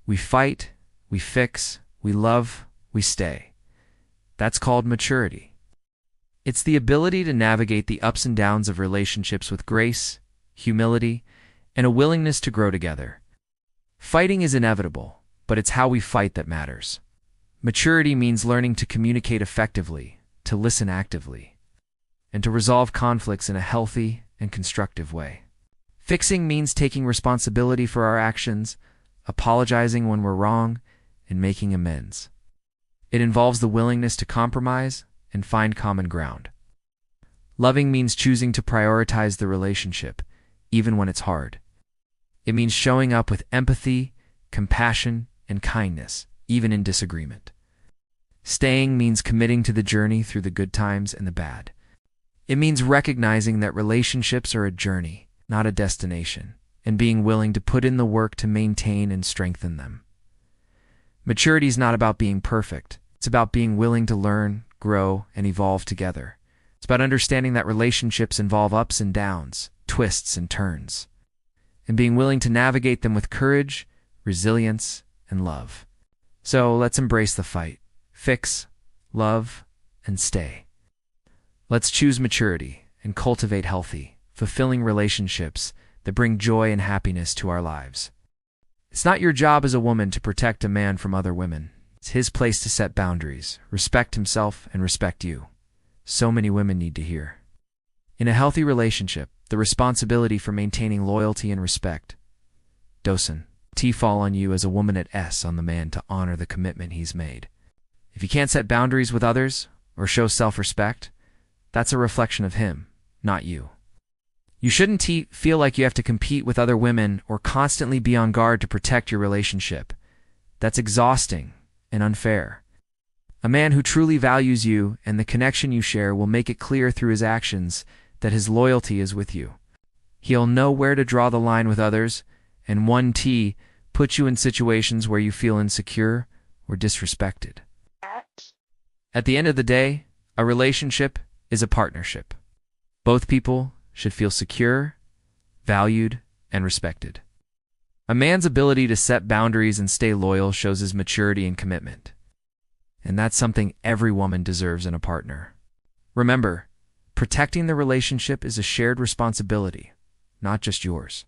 We fight, we fix, we love, we stay. That's called maturity. It's the ability to navigate the ups and downs of relationships with grace, humility, and a willingness to grow together. Fighting is inevitable, but it's how we fight that matters. Maturity means learning to communicate effectively, to listen actively, and to resolve conflicts in a healthy and constructive way. Fixing means taking responsibility for our actions, apologizing when we're wrong, and making amends. It involves the willingness to compromise and find common ground. Loving means choosing to prioritize the relationship, even when it's hard. It means showing up with empathy, compassion, and kindness, even in disagreement. Staying means committing to the journey through the good times and the bad. It means recognizing that relationships are a journey, not a destination, and being willing to put in the work to maintain and strengthen them. Maturity is not about being perfect. It's about being willing to learn, grow, and evolve together. It's about understanding that relationships involve ups and downs, twists and turns, and being willing to navigate them with courage, resilience, and love. So let's embrace the fight, fix, love, and stay. Let's choose maturity and cultivate healthy, fulfilling relationships that bring joy and happiness to our lives. It's not your job as a woman to protect a man from other women. It's his place to set boundaries, respect himself, and respect you. So many women need to hear. In a healthy relationship, the responsibility for maintaining loyalty and respect fall on you as a woman at S on the man to honor the commitment he's made. If you can't set boundaries with others or show self-respect, that's a reflection of him, not you. You shouldn't feel like you have to compete with other women or constantly be on guard to protect your relationship. That's exhausting and unfair. A man who truly values you and the connection you share will make it clear through his actions that his loyalty is with you. He'll know where to draw the line with others, and put you in situations where you feel insecure or disrespected. At the end of the day, a relationship is a partnership. Both people should feel secure, valued, and respected. A man's ability to set boundaries and stay loyal shows his maturity and commitment. And that's something every woman deserves in a partner. Remember, protecting the relationship is a shared responsibility, not just yours.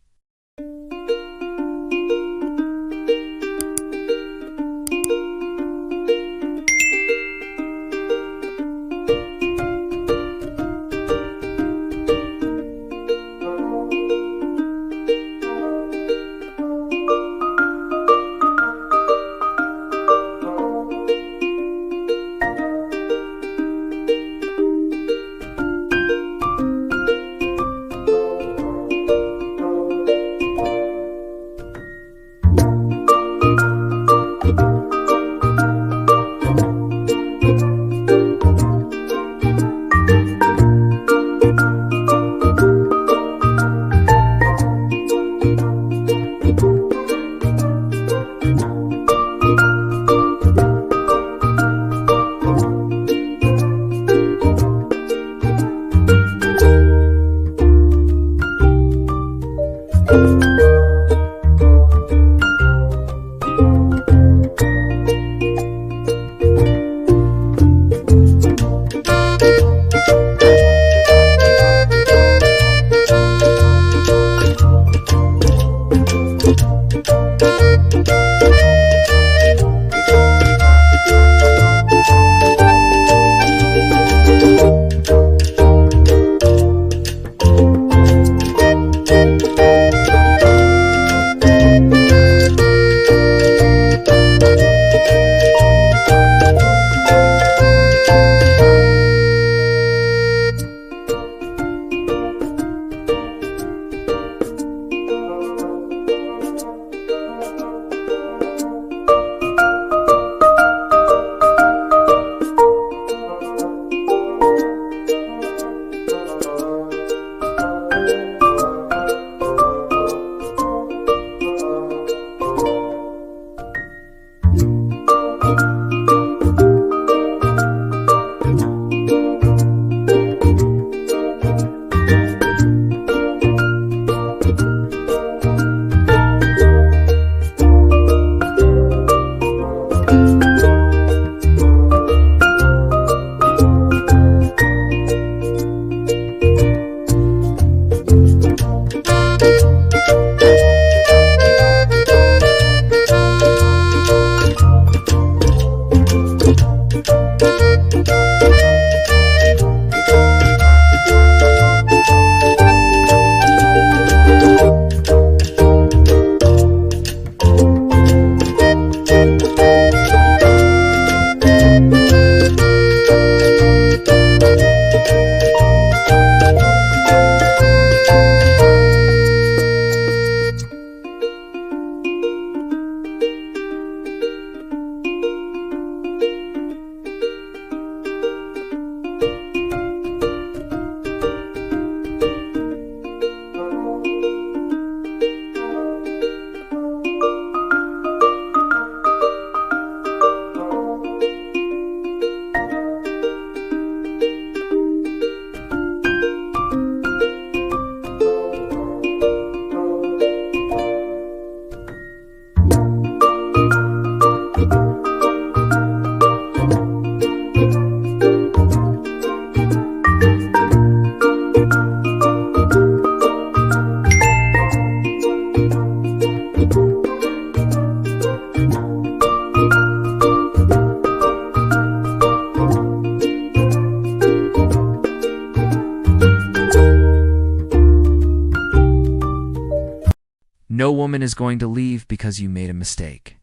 woman is going to leave because you made a mistake.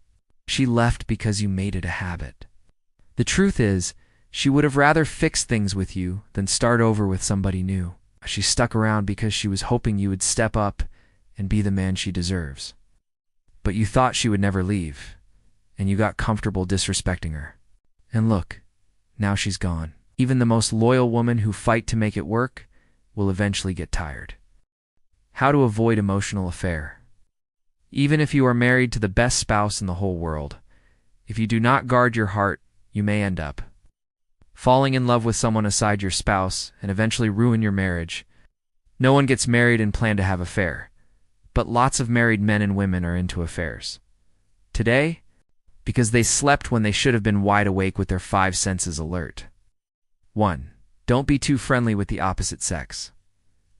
She left because you made it a habit. The truth is, she would have rather fixed things with you than start over with somebody new. She stuck around because she was hoping you would step up and be the man she deserves. But you thought she would never leave, and you got comfortable disrespecting her. And look, now she's gone. Even the most loyal woman who fight to make it work will eventually get tired. How to avoid emotional affair. Even if you are married to the best spouse in the whole world, if you do not guard your heart, you may end up falling in love with someone aside your spouse and eventually ruin your marriage. No one gets married and plan to have an affair, but lots of married men and women are into affairs. Today, because they slept when they should have been wide awake with their five senses alert. 1. Don't be too friendly with the opposite sex.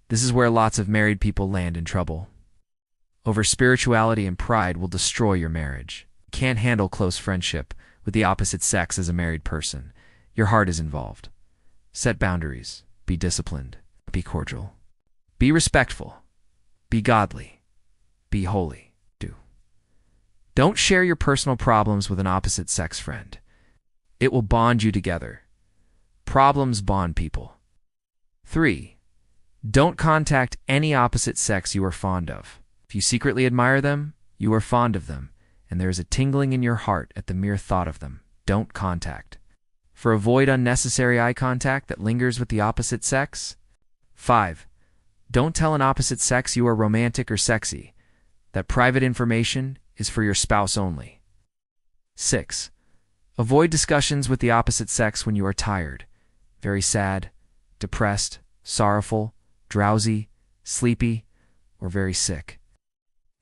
This is where lots of married people land in trouble. Over spirituality and pride will destroy your marriage. You can't handle close friendship with the opposite sex as a married person. Your heart is involved. Set boundaries. Be disciplined. Be cordial. Be respectful. Be godly. Be holy. Don't share your personal problems with an opposite sex friend. It will bond you together. Problems bond people. 3. Don't contact any opposite sex you are fond of. If you secretly admire them, you are fond of them, and there is a tingling in your heart at the mere thought of them. Don't contact. Avoid unnecessary eye contact that lingers with the opposite sex. 5. Don't tell an opposite sex you are romantic or sexy. That private information is for your spouse only. 6. Avoid discussions with the opposite sex when you are tired, very sad, depressed, sorrowful, drowsy, sleepy, or very sick.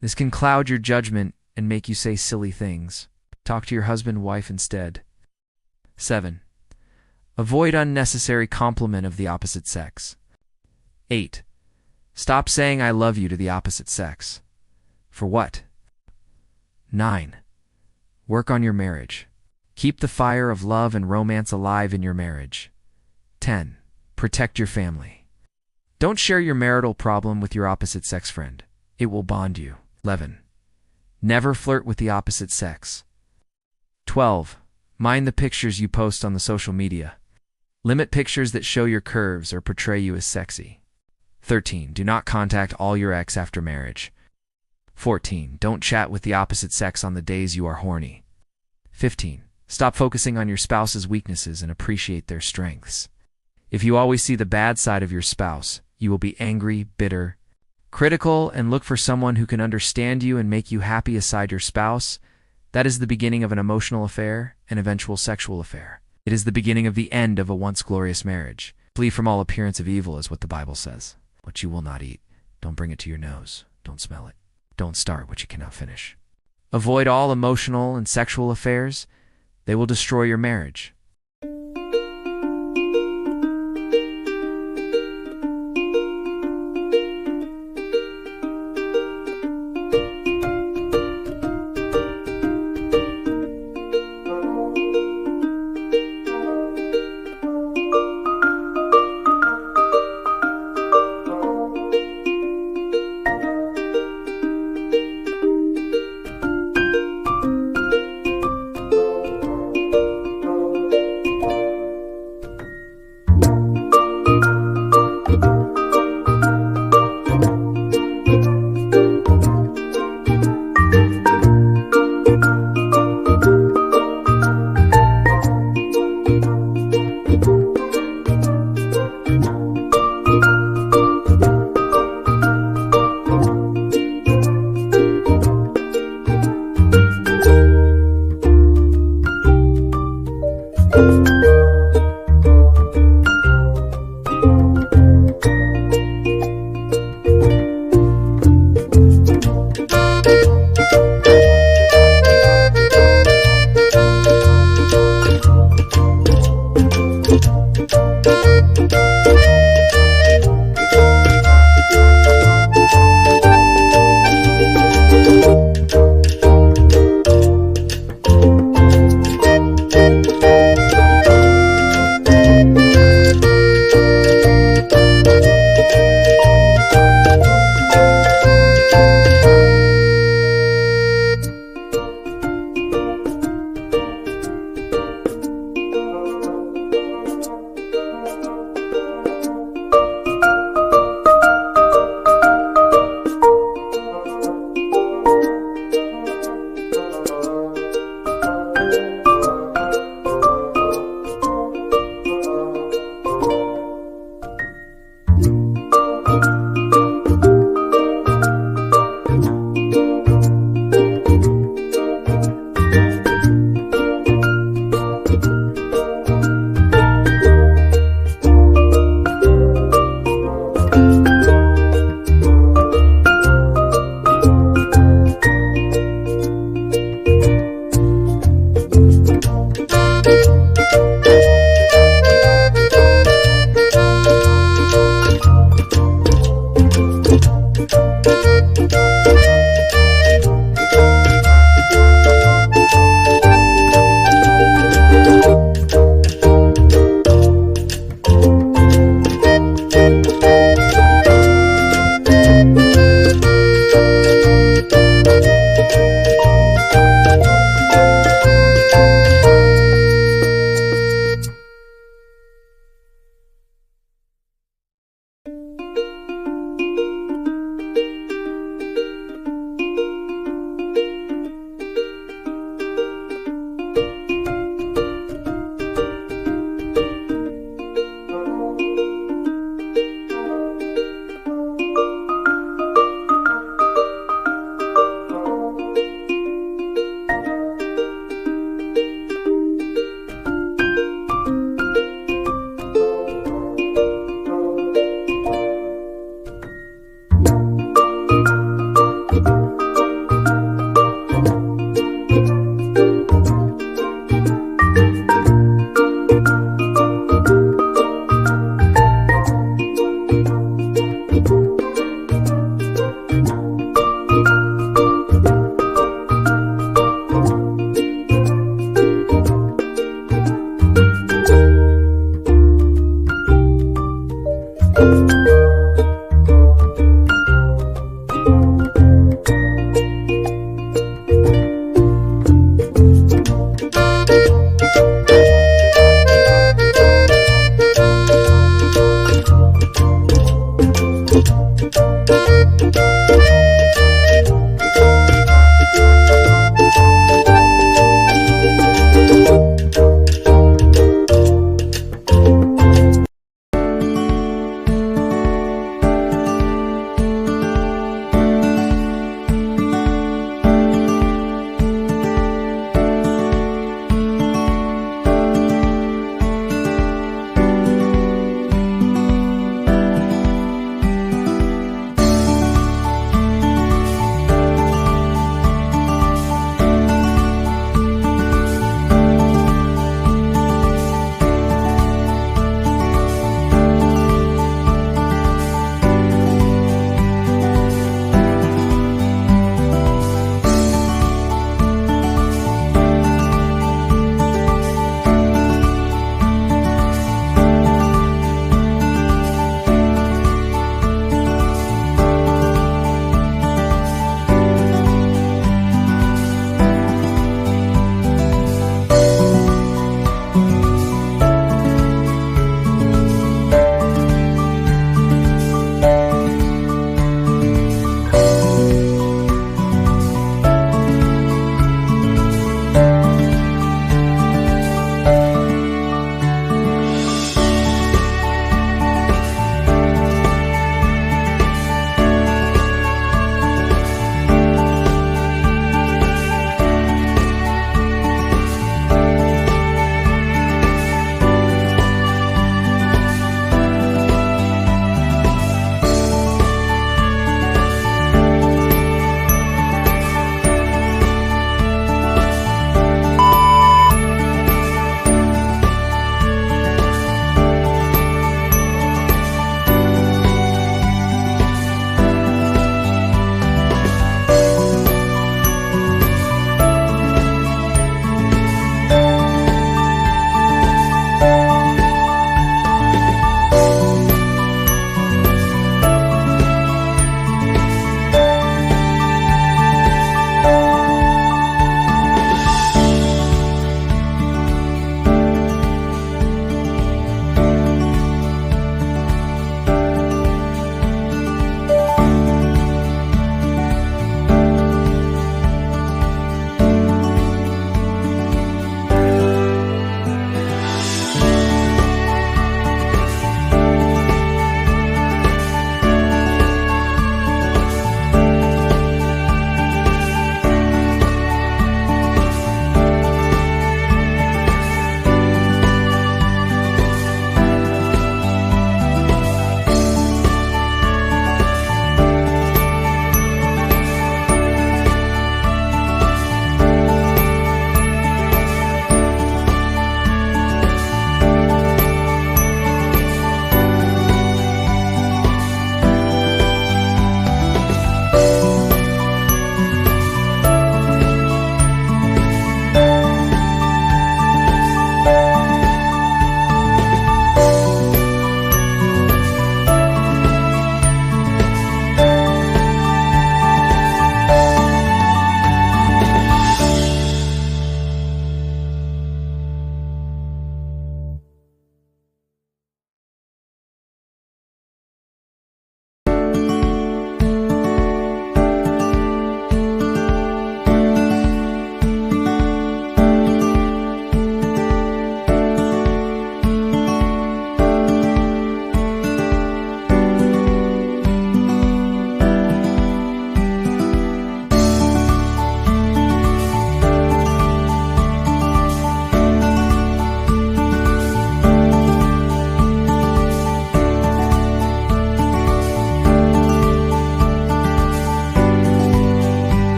This can cloud your judgment and make you say silly things. Talk to your husband, wife instead. 7. Avoid unnecessary compliment of the opposite sex. 8. Stop saying I love you to the opposite sex. For what? 9. Work on your marriage. Keep the fire of love and romance alive in your marriage. 10. Protect your family. Don't share your marital problem with your opposite sex friend. It will bond you. 11. Never flirt with the opposite sex. 12. Mind the pictures you post on the social media. Limit pictures that show your curves or portray you as sexy. 13. Do not contact all your ex after marriage. 14. Don't chat with the opposite sex on the days you are horny. 15. Stop focusing on your spouse's weaknesses and appreciate their strengths. If you always see the bad side of your spouse, you will be angry, bitter, critical, and look for someone who can understand you and make you happy aside your spouse. That is the beginning of an emotional affair, an eventual sexual affair. It is the beginning of the end of a once glorious marriage. Flee from all appearance of evil is what the Bible says. What you will not eat, don't bring it to your nose. Don't smell it. Don't start what you cannot finish. Avoid all emotional and sexual affairs. They will destroy your marriage.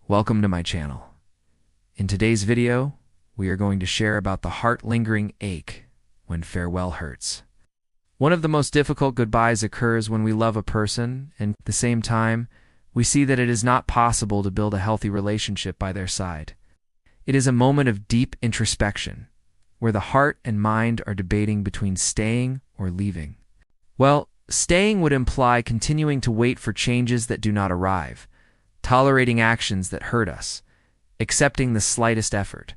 Welcome to my channel. In today's video, we are going to share about the heart-lingering ache when farewell hurts. One of the most difficult goodbyes occurs when we love a person, and at the same time, we see that it is not possible to build a healthy relationship by their side. It is a moment of deep introspection, where the heart and mind are debating between staying or leaving. Well, staying would imply continuing to wait for changes that do not arrive, tolerating actions that hurt us, accepting the slightest effort,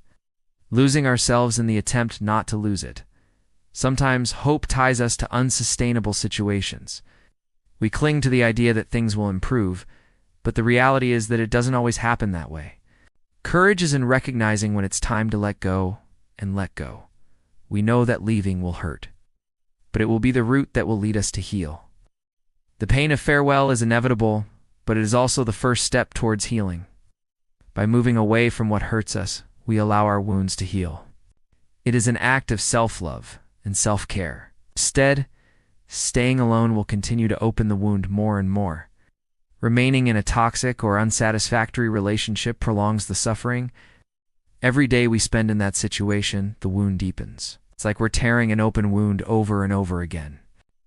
losing ourselves in the attempt not to lose it. Sometimes hope ties us to unsustainable situations. We cling to the idea that things will improve, but the reality is that it doesn't always happen that way. Courage is in recognizing when it's time to let go and let go. We know that leaving will hurt, but it will be the route that will lead us to heal. The pain of farewell is inevitable, but it is also the first step towards healing. By moving away from what hurts us, we allow our wounds to heal. It is an act of self-love and self-care. Instead, staying alone will continue to open the wound more and more. Remaining in a toxic or unsatisfactory relationship prolongs the suffering. Every day we spend in that situation, the wound deepens. It's like we're tearing an open wound over and over again.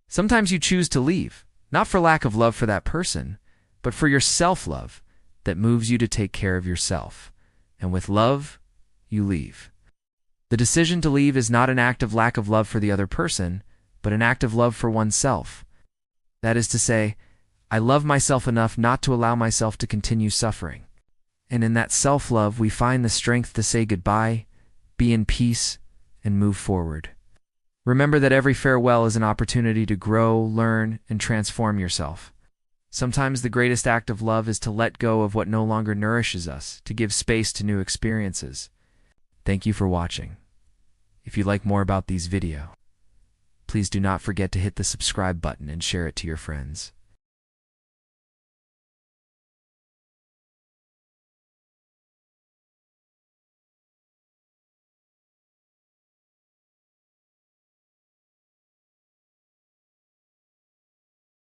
Sometimes you choose to leave, not for lack of love for that person, but for your self-love that moves you to take care of yourself. And with love, you leave. The decision to leave is not an act of lack of love for the other person, but an act of love for oneself. That is to say, I love myself enough not to allow myself to continue suffering. And in that self-love, we find the strength to say goodbye, be in peace, and move forward. Remember that every farewell is an opportunity to grow, learn, and transform yourself. Sometimes the greatest act of love is to let go of what no longer nourishes us, to give space to new experiences. Thank you for watching. If you like more about these videos, please do not forget to hit the subscribe button and share it to your friends.